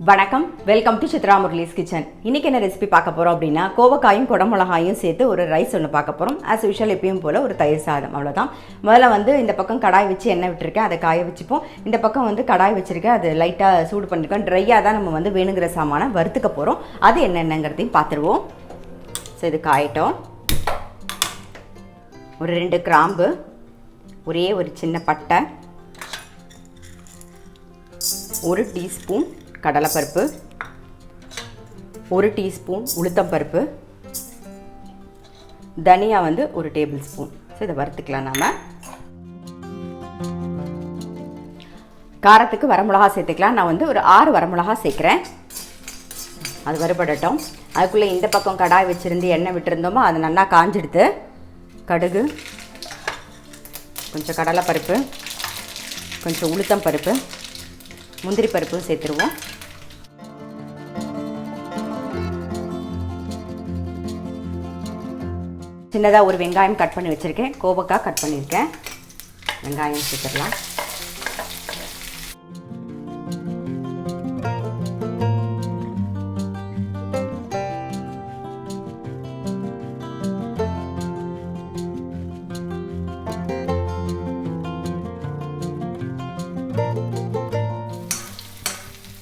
வணக்கம், welcome to Chitra Murali's kitchen. இன்றைக்கி என்ன ரெசிபி பார்க்க போகிறோம் அப்படின்னா, கோவக்காயும் குடமிளகாயும் சேர்த்து ஒரு ரைஸ் ஒன்று பார்க்க போகிறோம். ஆஸ் யூஷுவல் எப்பயும் போல் ஒரு தயிர் சாதம், அவ்வளோதான். முதல்ல இந்த பக்கம் கடாய் வச்சு எண்ணெய் விட்டுருக்கேன், அதை காய வச்சுப்போம். இந்த பக்கம் கடாய் வச்சுருக்கேன், அது லைட்டாக சூடு பண்ணியிருக்கோம். ட்ரையாக தான் நம்ம வேணுங்கிற சாமானை வறுத்துக்க போகிறோம். அது என்னென்னங்கிறதையும் பார்த்துருவோம். ஸோ இது காயட்டும். ஒரு 2 கிராம்பு, ஒரே ஒரு சின்ன பட்டை, 1 டீஸ்பூன் கடலைப்பருப்பு, 1 டீஸ்பூன் உளுத்தம்பருப்பு, தனியா 1 டேபிள் ஸ்பூன். ஸோ இதை வறுத்துக்கலாம். நாம் காரத்துக்கு வரமிளகா சேர்த்துக்கலாம். நான் ஒரு 6 வரமிளகா சேர்க்குறேன். அது வறுபடட்டும். அதுக்குள்ளே இந்த பக்கம் கடாய் வச்சுருந்து எண்ணெய் விட்டுருந்தோமோ அது நல்லா காஞ்சிடுது. கடுகு, கொஞ்சம் கடலைப்பருப்பு, கொஞ்சம் உளுத்தம்பருப்பு, முந்திரி பருப்பும் சேர்த்துருவோம். சின்னதாக ஒரு வெங்காயம் கட் பண்ணி வச்சுருக்கேன், கோவக்காய் கட் பண்ணியிருக்கேன். வெங்காயம் சேர்த்துடலாம்.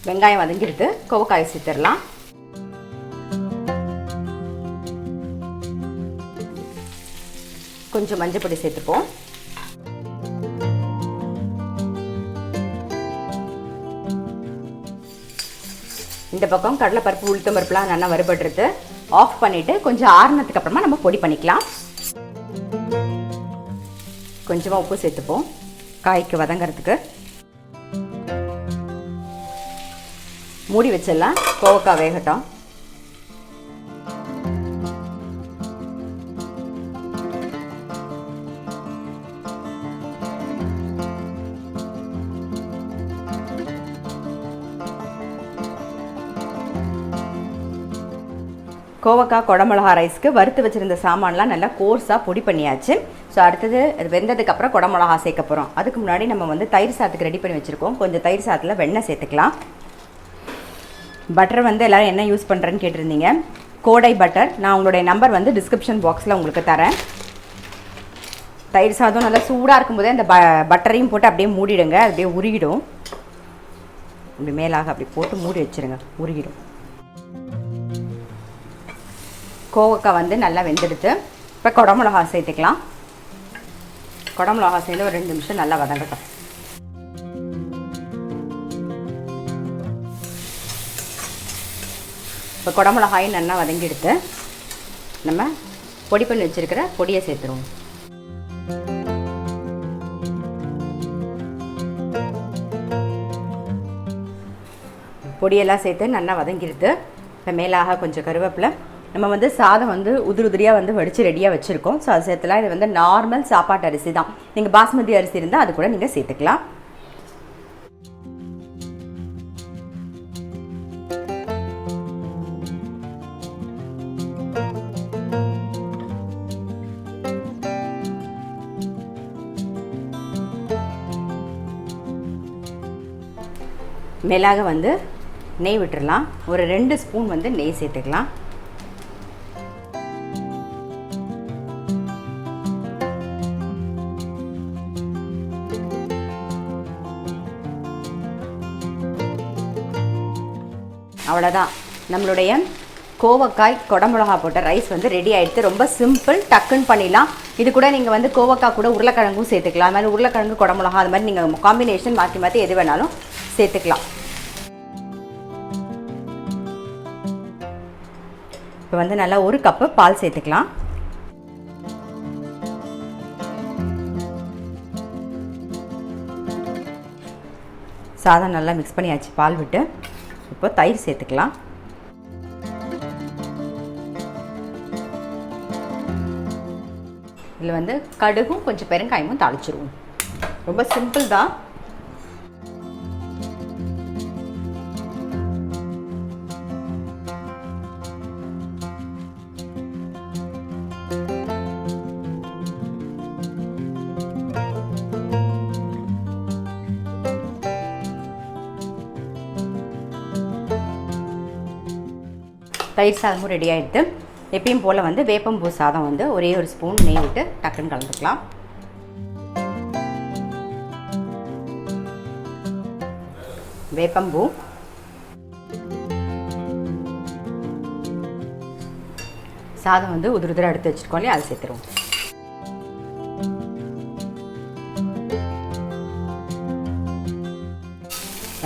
வெங்காயம் வதங்கிடுது, கோவக்காயை சேர்த்துடலாம். கொஞ்சம் மஞ்சள் பொடி சேர்த்துப்போம். இந்த பக்கம் கடலைப்பருப்பு உளுத்தம் பருப்புலாம் நல்லா வறுபடுறது. ஆஃப் பண்ணிவிட்டு கொஞ்சம் ஆறுனதுக்கு அப்புறமா நம்ம பொடி பண்ணிக்கலாம். கொஞ்சமாக உப்பு சேர்த்துப்போம் காய்க்கு வதங்கிறதுக்கு. மூடி வச்சிடலாம், கோவக்காய் வேகட்டும். கோவக்காய் குடமிளகா ரைஸ்க்கு வறுத்து வச்சுருந்த சாமான்லாம் நல்லா கோர்ஸாக பொடி பண்ணியாச்சு. ஸோ அடுத்தது அது வெந்ததுக்கப்புறம் குடமிளகா சேர்க்க போகிறோம். அதுக்கு முன்னாடி நம்ம தயிர் சாதத்துக்கு ரெடி பண்ணி வச்சுருக்கோம். கொஞ்சம் தயிர் சாதத்தில் வெண்ணெய் சேர்த்துக்கலாம். பட்டர் எல்லோரும் என்ன யூஸ் பண்ணுறேன்னு கேட்டிருந்தீங்க. கோடை பட்டர். நான் உங்களுடைய நம்பர் டிஸ்கிரிப்ஷன் பாக்ஸில் உங்களுக்கு தரேன். தயிர் சாதம் நல்லா சூடாக இருக்கும்போதே அந்த பட்டரையும் போட்டு அப்படியே மூடிடுங்க, அப்படியே உருகிடும். இப்படி மேலாக அப்படி போட்டு மூடி வச்சுருங்க, உருகிடும். கோவக்காய் நல்லா வெந்தெடுத்து இப்போ குடமிளகா சேர்த்துக்கலாம். குடமிளகா சேர்ந்து ஒரு 2 நிமிஷம் நல்லா வதங்கட்டும். இப்போ குடமிளகாயும் நல்லா வதங்கிடுத்து நம்ம பொடி பண்ணி வச்சுருக்கிற பொடியை சேர்த்துருவோம். பொடியெல்லாம் சேர்த்து நல்லா வதங்கிடுது. இப்போ மேலாக கொஞ்சம் கருவேப்பிலை. நம்ம சாதம் உதிரி உதிரியாக வடித்து ரெடியாக வச்சுருக்கோம். ஸோ அது சேர்த்துலாம். இது நார்மல் சாப்பாட்டு அரிசி தான். நீங்கள் பாஸ்மதி அரிசி இருந்தால் அது கூட நீங்கள் சேர்த்துக்கலாம். மேலாக நெய் விட்டுடலாம். ஒரு 2 ஸ்பூன் நெய் சேர்த்துக்கலாம். அவ்வளோதான், நம்மளுடைய கோவக்காய் குடமிளகா போட்ட ரைஸ் ரெடி ஆகிடுது. ரொம்ப சிம்பிள், டக்குன்னு பண்ணிடலாம். இது கூட நீங்கள் கோவக்காய் கூட உருளைக்கிழங்கும் சேர்த்துக்கலாம். அது மாதிரி உருளைக்கிழங்கு குடமிளகா அது மாதிரி நீங்கள் காம்பினேஷன் மாற்றி மாற்றி எது வேணாலும் சேர்த்துக்கலாம். இப்போ நல்லா 1 கப்பு பால் சேர்த்துக்கலாம். சாதம் நல்லா மிக்ஸ் பண்ணியாச்சு பால் விட்டு. இப்போ தயிர் சேர்த்துக்கலாம். இதில் கடுகும் கொஞ்சம் பெருங்காயமும் தாளிச்சிருவோம். ரொம்ப சிம்பிள் தான். தயிர் சாதமும் ரெடி ஆகிடுது. எப்பயும் போல் வந்து வேப்பம்பூ சாதம் வந்து ஒரே ஒரு ஸ்பூன் நெய் விட்டு டக்குன்னு கலந்துக்கலாம். வேப்பம்பூ, சாதம் வந்து உதிர எடுத்து வச்சுருக்கோம் இல்லையா, அது சேர்த்துருவோம்.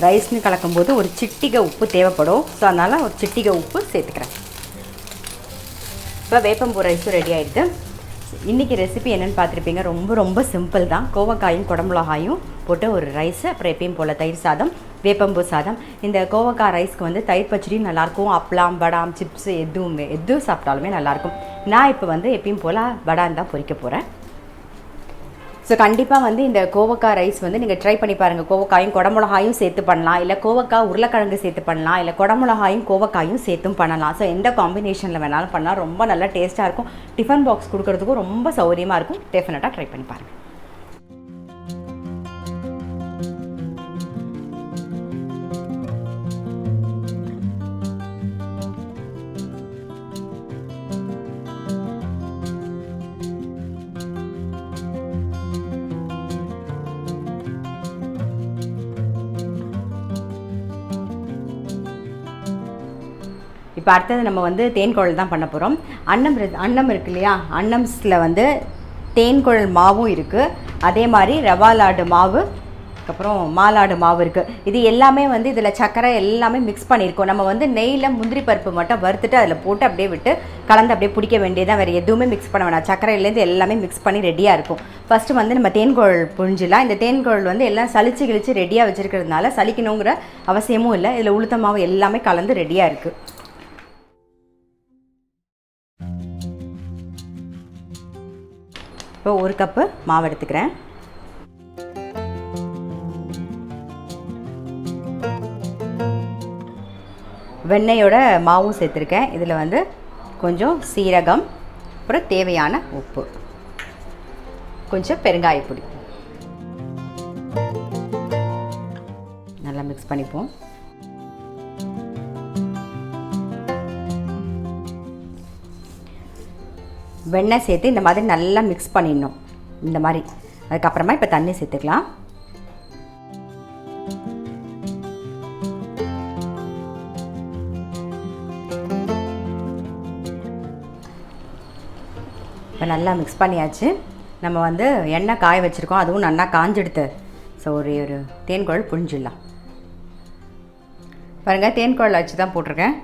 ரைஸ்னு கலக்கும்போது ஒரு சிட்டிகை உப்பு தேவைப்படும். ஸோ அதனால் ஒரு சிட்டிகை உப்பு சேர்த்துக்கிறேன். இப்போ வேப்பம்பூ ரைஸும் ரெடி ஆகிடுது. இன்றைக்கி ரெசிபி என்னென்னு பார்த்துருப்பீங்க. ரொம்ப ரொம்ப சிம்பிள் தான். கோவக்காயும் குடமிளகாயும் போட்டு ஒரு ரைஸு, அப்புறம் எப்பயும் போல் தயிர் சாதம், வேப்பம்பூ சாதம். இந்த கோவக்காய் ரைஸ்க்கு வந்து தயிர் பச்சடியும் நல்லாயிருக்கும். அப்பளம், படாம், சிப்ஸு எது சாப்பிட்டாலுமே நல்லாயிருக்கும். நான் இப்போ வந்து எப்பயும் போல் படான் தான் பொரிக்க போகிறேன். ஸோ கண்டிப்பாக வந்து இந்த கோவக்காய் ரைஸ் வந்து நீங்கள் ட்ரை பண்ணி பாருங்கள். கோவக்காயும் குடமிளகாயும் சேர்த்து பண்ணலாம், இல்லை கோவக்காய் உருளைக்கிழங்கு சேர்த்து பண்ணலாம், இல்லை குடமிளகாயும் கோவக்காயும் சேர்த்தும் பண்ணலாம். ஸோ எந்த காம்பினேஷனில் வேணாலும் பண்ணலாம். ரொம்ப நல்லா டேஸ்ட்டாக இருக்கும். டிஃபன் பாக்ஸ் கொடுக்குறதுக்கும் ரொம்ப சௌகரியமாக இருக்கும். டெஃபினட்டாக ட்ரை பண்ணி பாருங்கள். இப்போ அடுத்தது நம்ம வந்து தேன்குழல் தான் பண்ண போகிறோம். அன்னம் இருக்கு இல்லையா, அன்னம்ஸில் வந்து தேன்குழல் மாவும் இருக்குது. அதே மாதிரி ரவா லாடு மாவு, அதுக்கப்புறம் மாலாடு மாவு இருக்குது. இது எல்லாமே வந்து இதில் சர்க்கரை எல்லாமே மிக்ஸ் பண்ணியிருக்கோம். நம்ம வந்து நெய்யில் முந்திரி பருப்பு மட்டும் வறுத்துட்டு அதில் போட்டு அப்படியே விட்டு கலந்து அப்படியே பிடிக்க வேண்டியதான். வேறு எதுவுமே மிக்ஸ் பண்ண வேணாம். சர்க்கரையிலேருந்து எல்லாமே மிக்ஸ் பண்ணி ரெடியாக இருக்கும். ஃபஸ்ட்டு வந்து நம்ம தேன்குழல் புழிஞ்சிடலாம். இந்த தேன்குழல் வந்து எல்லாம் சளிச்சு கிழிச்சு ரெடியாக வச்சுருக்கிறதுனால சலிக்கணுங்கிற அவசியமும் இல்லை. இதில் உளுத்த மாவு எல்லாமே கலந்து ரெடியாக இருக்குது. இப்போ ஒரு கப்பு மாவு எடுத்துக்கிறேன். வெண்ணெயோட மாவும் சேர்த்துருக்கேன். இதில் வந்து கொஞ்சம் சீரகம், அப்புறம் தேவையான உப்பு, கொஞ்சம் பெருங்காயப்பொடி நல்லா மிக்ஸ் பண்ணிப்போம். வெண்ணெய் சேர்த்து இந்த மாதிரி நல்லா மிக்ஸ் பண்ணிடணும். இந்த மாதிரி அதுக்கப்புறமா இப்போ தண்ணி சேர்த்துக்கலாம். இப்போ நல்லா மிக்ஸ் பண்ணியாச்சு. நம்ம வந்து எண்ணெய் காய வச்சுருக்கோம், அதுவும் நல்லா காஞ்செடுத்து. ஸோ ஒரு தேன்குழல் புழிஞ்சிடலாம். பாருங்கள், தேன்குழல் வச்சு தான் போட்டிருக்கேன்.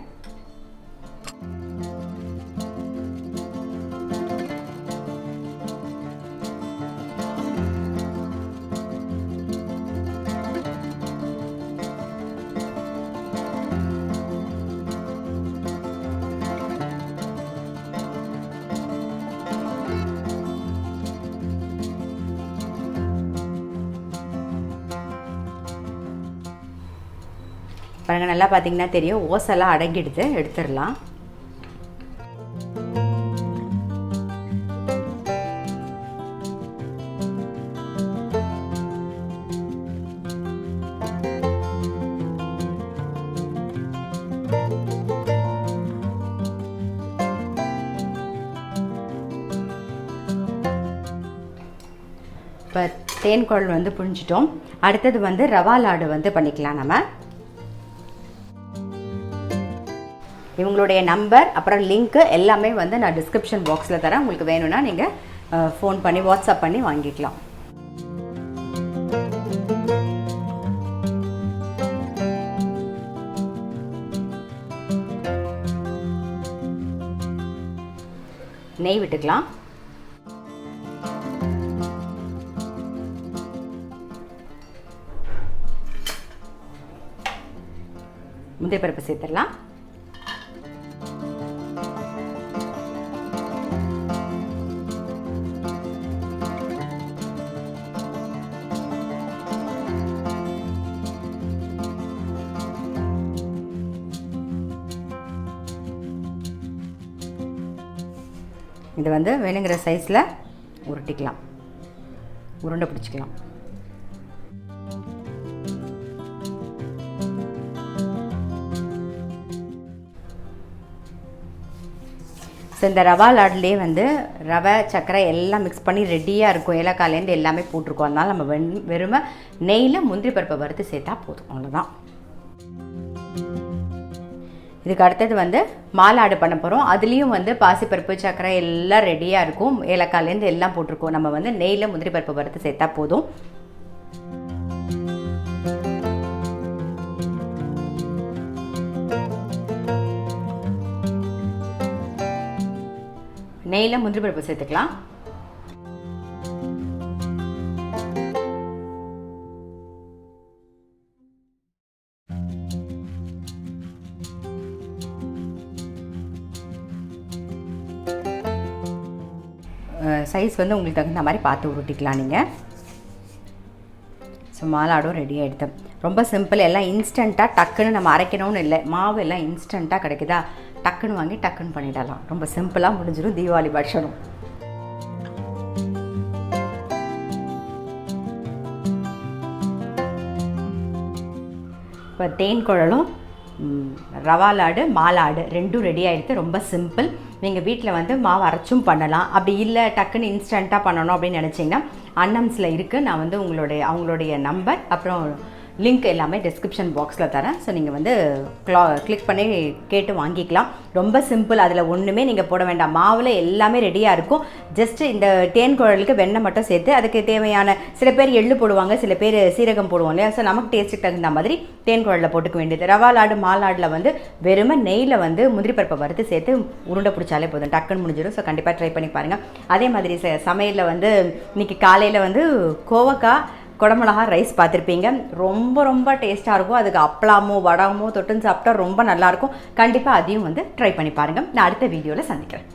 பாருங்கள், நல்லா பார்த்தீங்கன்னா தெரியும், ஓசெல்லாம் அடங்கிடுது. எடுத்துடலாம். இப்போ தேன்குழல் வந்து புழிஞ்சிட்டோம். அடுத்தது வந்து ரவா லாடு வந்து பண்ணிக்கலாம். நம்ம இவங்களுடைய நம்பர் அப்புறம் லிங்க்கு எல்லாமே வந்து நான் டிஸ்கிரிப்ஷன் பாக்ஸில் தரேன். உங்களுக்கு வேணும்னா நீங்கள் ஃபோன் பண்ணி வாட்ஸ்அப் பண்ணி வாங்கிக்கலாம். நெய் விட்டுக்கலாம். முந்திரி பருப்பு சேர்த்துடலாம். இது வந்து வேணுங்கிற சைஸில் உருட்டிக்கலாம், உருண்டை பிடிச்சிக்கலாம். ஸோ இந்த ரவா லாட்லேயே வந்து ரவை சர்க்கரை எல்லாம் மிக்ஸ் பண்ணி ரெடியாக இருக்கும். ஏலக்காயிலேருந்து எல்லாமே போட்டிருக்கோம். அதனால் நம்ம வெறுமை நெய்யில் முந்திரி பருப்பை வறுத்து சேர்த்தா போதும். அவ்வளோதான். இதுக்கு அடுத்தது வந்து மாலாடு பண்ண போகிறோம். அதுலேயும் வந்து பாசிப்பருப்பு சர்க்கரை எல்லாம் ரெடியாக இருக்கும். ஏலக்காயிலேருந்து எல்லாம் போட்டிருக்கோம். நம்ம வந்து நெய்யில் முந்திரி பருப்பு வறுத்து சேர்த்தா போதும். நெய்யில் முந்திரி பருப்பு சேர்த்துக்கலாம். சைஸ் வந்து உங்களுக்கு தகுந்த மாதிரி பார்த்து உருட்டிக்கலாம் நீங்கள். ஸோ மாலாடும் ரெடி ஆகிடுது. ரொம்ப சிம்பிள். எல்லாம் இன்ஸ்டண்ட்டாக டக்குன்னு நம்ம அரைக்கணும்னு இல்லை. மாவு எல்லாம் இன்ஸ்டண்ட்டாக கிடைக்குதா, டக்குன்னு வாங்கி டக்குன்னு பண்ணிடலாம். ரொம்ப சிம்பிளாக முடிஞ்சிடும் தீபாவளி பட்சணும். இப்போ தேன்குழலும் ரவா லாடு மாலாடு ரெண்டும் ரெடி ஆகிடுது. ரொம்ப சிம்பிள். நீங்கள் வீட்டில் வந்து மாவு அரைச்சும் பண்ணலாம். அப்படி இல்லை டக்குன்னு இன்ஸ்டண்ட்டாக பண்ணணும் அப்படின்னு நினச்சிங்கன்னா அன்னம்ஸில் இருக்குது. நான் வந்து அவங்களுடைய நம்பர் அப்புறம் லிங்க் எல்லாமே டிஸ்கிரிப்ஷன் பாக்ஸில் தரேன். ஸோ நீங்கள் வந்து கிளிக் பண்ணி கேட்டு வாங்கிக்கலாம். ரொம்ப சிம்பிள். அதில் ஒன்றுமே நீங்கள் போட வேண்டாம். மாவில் எல்லாமே ரெடியாக இருக்கும். ஜஸ்ட்டு இந்த தேன்குழலுக்கு வெண்ணெய் மட்டும் சேர்த்து அதுக்கு தேவையான சில பேர் எள்ளு போடுவாங்க, சில பேர் சீரகம் போடுவாங்க இல்லையா. ஸோ நமக்கு டேஸ்ட்டுக்கு தகுந்த மாதிரி தேன்குழலில் போட்டுக்க வேண்டியது. ரவா லாடு மாலாடில் வந்து வெறுமை நெய்யில் வந்து முந்திரி பருப்பை வறுத்து சேர்த்து உருண்டை பிடிச்சாலே போதும், டக்குன்னு முடிஞ்சிடும். ஸோ கண்டிப்பாக ட்ரை பண்ணி பாருங்கள். அதே மாதிரி சமையலில் வந்து இன்றைக்கி காலையில் வந்து கோவக்காய் குடமிளகா ரைஸ் பார்த்துருப்பீங்க. ரொம்ப ரொம்ப டேஸ்ட்டாக இருக்கும். அதுக்கு அப்பளமோ வடமோ தொட்டுன்னு சாப்பிட்டா ரொம்ப நல்லாயிருக்கும். கண்டிப்பாக அதையும் வந்து ட்ரை பண்ணி பாருங்கள். நான் அடுத்த வீடியோவில் சந்திக்கிறேன்.